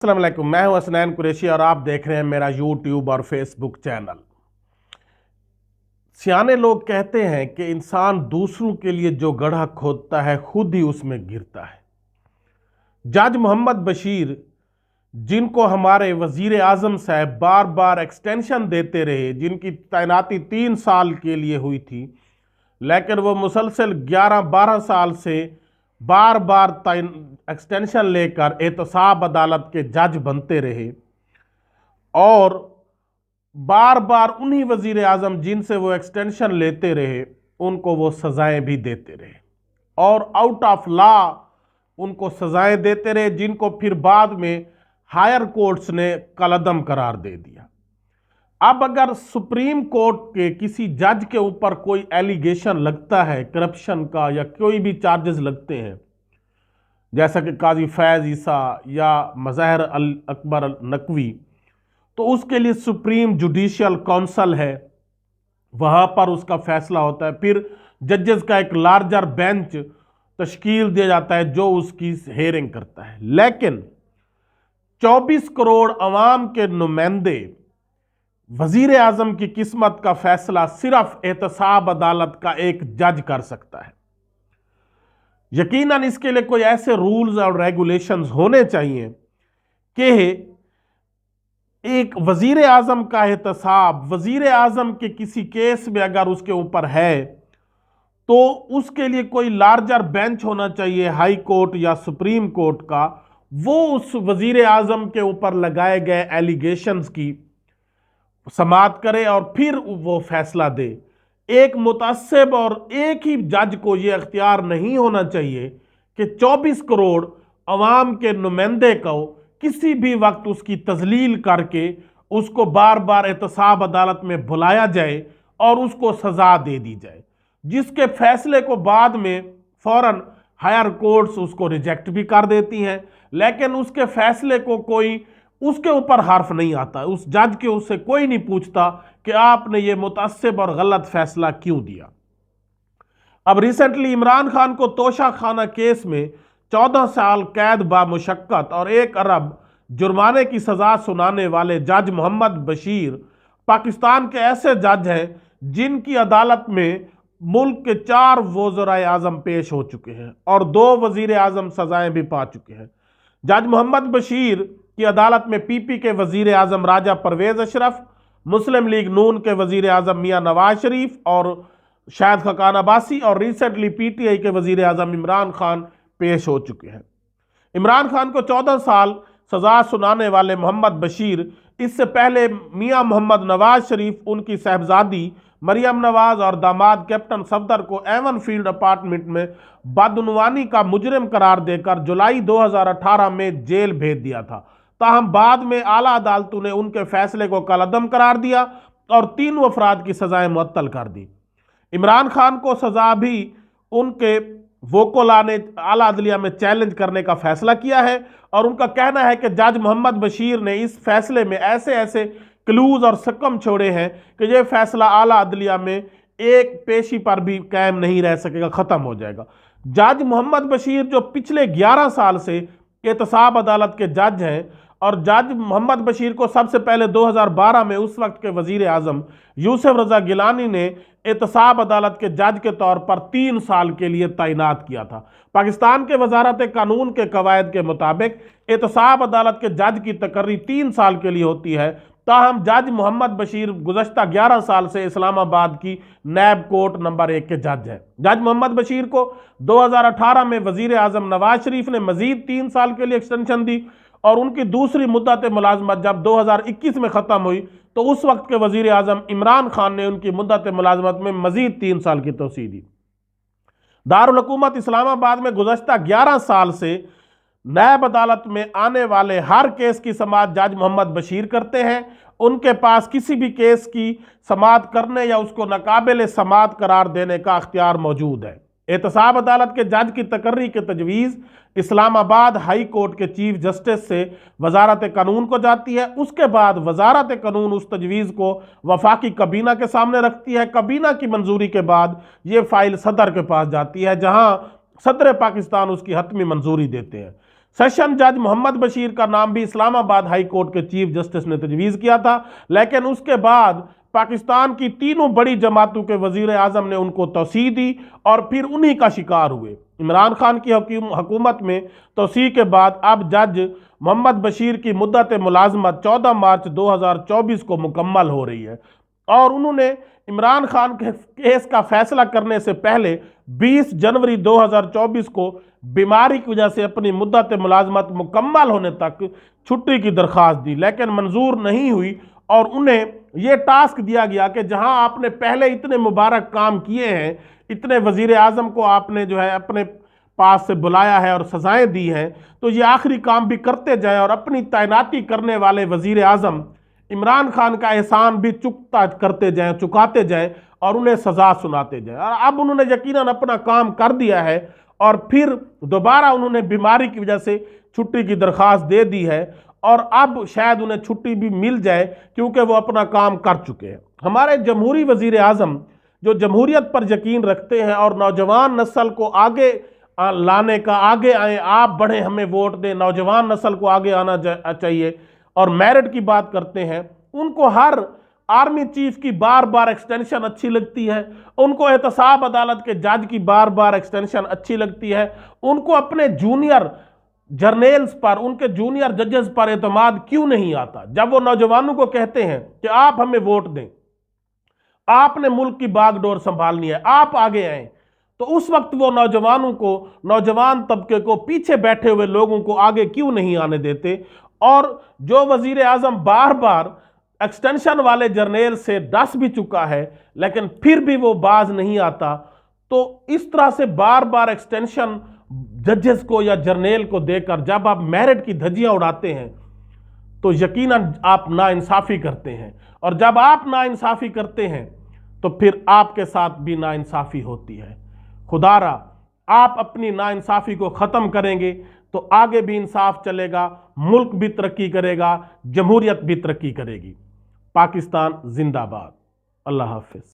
अस्सलाम वालेकुम, मैं हूं हसनैन कुरैशी और आप देख रहे हैं मेरा यूट्यूब और फेसबुक चैनल। सियाने लोग कहते हैं कि इंसान दूसरों के लिए जो गड्ढा खोदता है खुद ही उसमें गिरता है। जज मोहम्मद बशीर, जिनको हमारे वजीर आजम साहब बार बार एक्सटेंशन देते रहे, जिनकी तैनाती 3 साल के लिए हुई थी, लेकिन वो मुसलसल 11-12 साल से बार बार एक्सटेंशन लेकर एहतसाब अदालत के जज बनते रहे और बार बार उन्हीं वजीर आजम जिनसे वो एक्सटेंशन लेते रहे उनको वो सजाएं भी देते रहे और आउट ऑफ लॉ उनको सजाएं देते रहे, जिनको फिर बाद में हायर कोर्ट्स ने कलअदम करार दे दिया। अब अगर सुप्रीम कोर्ट के किसी जज के ऊपर कोई एलिगेशन लगता है करप्शन का या कोई भी चार्जेस लगते हैं, जैसा कि काजी फैज ईसा या मज़हर अल अकबर नकवी, तो उसके लिए सुप्रीम जुडिशियल काउंसिल है, वहां पर उसका फैसला होता है। फिर जजेस का एक लार्जर बेंच तश्कील दिया जाता है जो उसकी हेयरिंग करता है। लेकिन 24 करोड़ अवाम के नुमाइंदे वजीर आजम की किस्मत का फैसला सिर्फ एहतसाब अदालत का एक जज कर सकता है। यकीनन इसके लिए कोई ऐसे रूल्स और रेगुलेशंस होने चाहिए कि एक वजीर आजम का एहतसाब वजीर आजम के किसी केस में अगर उसके ऊपर है तो उसके लिए कोई लार्जर बेंच होना चाहिए, हाई कोर्ट या सुप्रीम कोर्ट का, वो उस वजीर आजम के ऊपर लगाए गए एलिगेशंस की समाअत करे और फिर वो फैसला दे। एक मुतअस्सिब और एक ही जज को यह अख्तियार नहीं होना चाहिए कि 24 करोड़ अवाम के नुमाइंदे को किसी भी वक्त उसकी तजलील करके उसको बार बार एहतसाब अदालत में बुलाया जाए और उसको सजा दे दी जाए, जिसके फैसले को बाद में फौरन हायर कोर्ट्स उसको रिजेक्ट भी कर देती हैं, लेकिन उसके फैसले को कोई उसके ऊपर हर्फ नहीं आता। उस जज के उससे कोई नहीं पूछता कि आपने ये मुतअस्सिब और गलत फैसला क्यों दिया। अब रिसेंटली इमरान खान को तोशा खाना केस में 14 साल कैद बामुशक्कत और 1 अरब जुर्माने की सजा सुनाने वाले जज मोहम्मद बशीर पाकिस्तान के ऐसे जज हैं जिनकी अदालत में मुल्क के 4 वज़ीर आज़म पेश हो चुके हैं और 2 वज़ीर आज़म सजाएं भी पा चुके हैं। जज मोहम्मद बशीर की अदालत में पीपी के वज़ीर आज़म राजा परवेज अशरफ, मुस्लिम लीग नून के वज़ीर आज़म मियां नवाज शरीफ और शाहिद खकान अब्बासी और रिसेंटली पीटीआई के वज़ीर आज़म इमरान खान पेश हो चुके हैं। इमरान खान को 14 साल सजा सुनाने वाले मोहम्मद बशीर इससे पहले मियां मोहम्मद नवाज शरीफ, उनकी साहबजादी मरियम नवाज और दामाद कैप्टन सफदर को एवन फील्ड अपार्टमेंट में बदउनवानी का मुजरिम करार देकर जुलाई 2018 में जेल भेज दिया था। ताहम बाद में आला अदालतों ने उनके फैसले को कलअदम करार दिया और 3 अफराद की सजाएं मुअत्तल कर दी। इमरान खान को सजा भी उनके वोकोला ने आला अदलिया में चैलेंज करने का फैसला किया है और उनका कहना है कि जज मोहम्मद बशीर ने इस फैसले में ऐसे ऐसे क्लूज और सकम छोड़े हैं कि यह फैसला आला अदलिया में एक पेशी पर भी कायम नहीं रह सकेगा, ख़त्म हो जाएगा। जज मोहम्मद बशीर जो पिछले 11 साल से एहतसाब अदालत के जज हैं और जज मोहम्मद बशीर को सबसे पहले 2012 में उस वक्त के वजीर आजम यूसुफ रजा गिलानी ने एहतसाब अदालत के जज के तौर पर 3 साल के लिए तैनात किया था। पाकिस्तान के वजारत कानून के कवायद के मुताबिक एहतसाब अदालत के जज की तकर्री 3 साल के लिए होती है। ताहम जज मोहम्मद बशीर गुज़श्ता 11 साल से इस्लामाबाद की नैब कोर्ट नंबर 1 के जज हैं। जज मोहम्मद बशीर को 2018 में वजीर आजम नवाज शरीफ ने मजीद 3 साल के लिए एक्सटेंशन दी और उनकी दूसरी मुद्दत मुलाजमत जब 2021 में ख़त्म हुई तो उस वक्त के वजीर आजम इमरान खान ने उनकी मुद्दत मुलाजमत में मजीद 3 साल की तोसी दी। दारुल हुकूमत इस्लामाबाद में गुज़श्ता 11 साल से नैब अदालत में आने वाले हर केस की समाअत जज मोहम्मद बशीर करते हैं। उनके पास किसी भी केस की समाअत करने या उसको नाकाबिल समाअत करार देने का अख्तियार मौजूद है। एहतसाब अदालत के जज की तकर्री की तजवीज़ इस्लामाबाद हाई कोर्ट के चीफ जस्टिस से वजारत कानून को जाती है। उसके बाद वजारत कानून उस तजवीज़ को वफाकी कबीना के सामने रखती है। कबीना की मंजूरी के बाद ये फाइल सदर के पास जाती है, जहाँ सदर पाकिस्तान उसकी हतमी मंजूरी देते हैं। सेशन जज मोहम्मद बशीर का नाम भी इस्लामाबाद हाई कोर्ट के चीफ जस्टिस ने तजवीज़ किया था, लेकिन उसके बाद पाकिस्तान की तीनों बड़ी जमातों के वजीर आजम ने उनको तौसीह दी और फिर उन्हीं का शिकार हुए। इमरान खान की हुकूमत में तौसीह के बाद अब जज मोहम्मद बशीर की मुद्दत मुलाजमत 14 मार्च 2024 को मुकम्मल हो रही है और उन्होंने इमरान खान के केस का फैसला करने से पहले 20 जनवरी 2024 को बीमारी की वजह से अपनी मुद्दत मुलाजमत मुकम्मल होने तक छुट्टी की दरख्वास्त दी, लेकिन मंजूर नहीं हुई और उन्हें यह टास्क दिया गया कि जहां आपने पहले इतने मुबारक काम किए हैं, इतने वजीर आजम को आपने जो है अपने पास से बुलाया है और सजाएं दी हैं, तो ये आखिरी काम भी करते जाएं और अपनी तैनाती करने वाले वजीर आजम इमरान खान का एहसान भी चुकाते जाएं और उन्हें सजा सुनाते जाएं। और अब उन्होंने यकीनन अपना काम कर दिया है और फिर दोबारा उन्होंने बीमारी की वजह से छुट्टी की दरख्वास्त दे दी है और अब शायद उन्हें छुट्टी भी मिल जाए क्योंकि वो अपना काम कर चुके हैं। हमारे जमहूरी वजीर आजम जो जमहूरियत पर यकीन रखते हैं और नौजवान नस्ल को आगे लाने का, आगे आए, आप बढ़े, हमें वोट दें, नौजवान नस्ल को आगे आना चाहिए और मेरिट की बात करते हैं, उनको हर आर्मी चीफ की बार बार एक्सटेंशन अच्छी लगती है, उनको एहतसाब अदालत के जज की बार बार एक्सटेंशन अच्छी लगती है, उनको अपने जूनियर जर्नल्स पर, उनके जूनियर जजेस पर एतमाद क्यों नहीं आता। जब वो नौजवानों को कहते हैं कि आप हमें वोट दें, आपने मुल्क की बागडोर संभालनी है, आप आगे आए, तो उस वक्त वो नौजवानों को, नौजवान तबके को, पीछे बैठे हुए लोगों को आगे क्यों नहीं आने देते। और जो वजीर आजम बार बार एक्सटेंशन वाले जर्नल से डस भी चुका है लेकिन फिर भी वो बाज नहीं आता, तो इस तरह से बार बार एक्सटेंशन जजेस को या जर्नल को देकर जब आप मेरिट की धज्जियां उड़ाते हैं तो यकीनन आप नाइंसाफी करते हैं और जब आप नाइंसाफी करते हैं तो फिर आपके साथ भी नाइंसाफी होती है। खुदारा आप अपनी नाइंसाफी को ख़त्म करेंगे तो आगे भी इंसाफ चलेगा, मुल्क भी तरक्की करेगा, जमहूरियत भी तरक्की करेगी। पाकिस्तान जिंदाबाद। अल्लाह हाफिज।